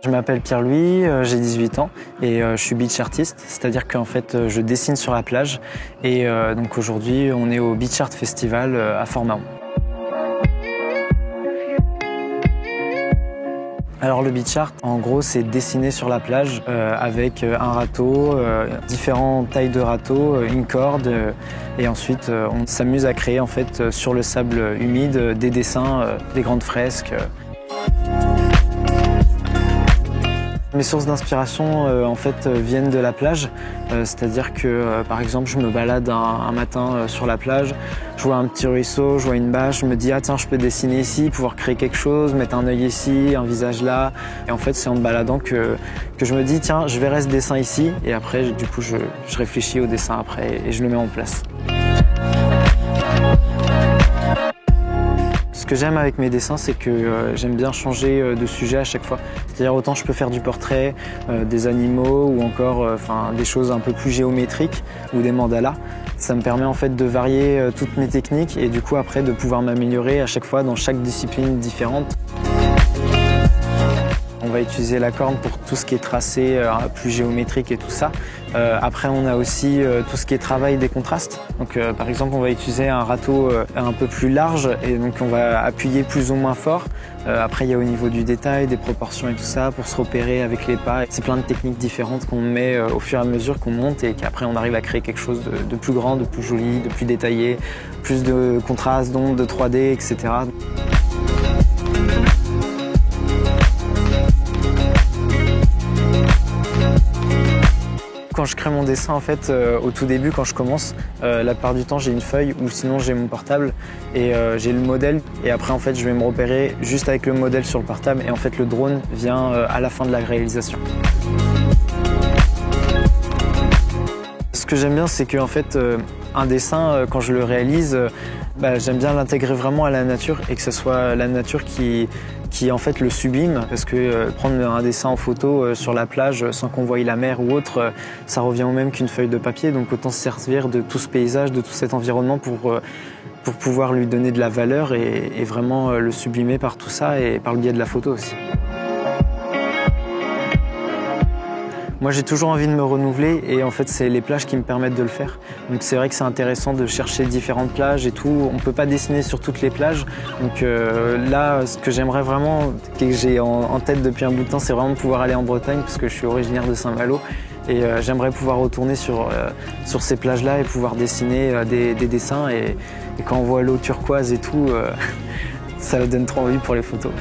Je m'appelle Pierre-Louis, j'ai 18 ans et je suis beach artiste, c'est-à-dire qu'en fait je dessine sur la plage et donc aujourd'hui on est au Beach Art Festival à Fort-Mahon. Alors le beach art, en gros, c'est dessiner sur la plage avec un râteau, différentes tailles de râteau, une corde, et ensuite on s'amuse à créer en fait sur le sable humide des dessins, des grandes fresques. Mes sources d'inspiration en fait viennent de la plage, c'est-à-dire que par exemple je me balade un matin sur la plage, je vois un petit ruisseau, je vois une bâche, je me dis ah tiens je peux dessiner ici, pouvoir créer quelque chose, mettre un œil ici, un visage là, et en fait c'est en me baladant que je me dis tiens je verrai ce dessin ici, et après du coup je réfléchis au dessin après et je le mets en place. Ce que j'aime avec mes dessins, c'est que j'aime bien changer de sujet à chaque fois. C'est-à-dire autant je peux faire du portrait, des animaux ou encore des choses un peu plus géométriques ou des mandalas. Ça me permet en fait de varier toutes mes techniques et du coup après de pouvoir m'améliorer à chaque fois dans chaque discipline différente. On va utiliser la corne pour tout ce qui est tracé plus géométrique et tout ça. Après, on a aussi tout ce qui est travail des contrastes. Donc, par exemple, on va utiliser un râteau un peu plus large et donc on va appuyer plus ou moins fort. Après, il y a au niveau du détail, des proportions et tout ça pour se repérer avec les pas. C'est plein de techniques différentes qu'on met au fur et à mesure qu'on monte et qu'après on arrive à créer quelque chose de plus grand, de plus joli, de plus détaillé, plus de contrastes, d'ondes, de 3D, etc. Quand je crée mon dessin, en fait, au tout début, quand je commence, la plupart du temps, j'ai une feuille ou sinon j'ai mon portable et j'ai le modèle. Et après, en fait, je vais me repérer juste avec le modèle sur le portable et en fait, le drone vient à la fin de la réalisation. Ce que j'aime bien, c'est qu'en fait, un dessin, quand je le réalise, j'aime bien l'intégrer vraiment à la nature et que ce soit la nature qui en fait le sublime, parce que prendre un dessin en photo sur la plage sans qu'on voie la mer ou autre, ça revient au même qu'une feuille de papier, donc autant se servir de tout ce paysage, de tout cet environnement pour pouvoir lui donner de la valeur et vraiment le sublimer par tout ça et par le biais de la photo aussi. Moi, j'ai toujours envie de me renouveler et en fait, c'est les plages qui me permettent de le faire. Donc c'est vrai que c'est intéressant de chercher différentes plages et tout. On ne peut pas dessiner sur toutes les plages. Donc là, ce que j'aimerais vraiment, que j'ai en tête depuis un bout de temps, c'est vraiment pouvoir aller en Bretagne parce que je suis originaire de Saint-Malo. Et j'aimerais pouvoir retourner sur ces plages-là et pouvoir dessiner des dessins. Et quand on voit l'eau turquoise et tout, ça donne trop envie pour les photos.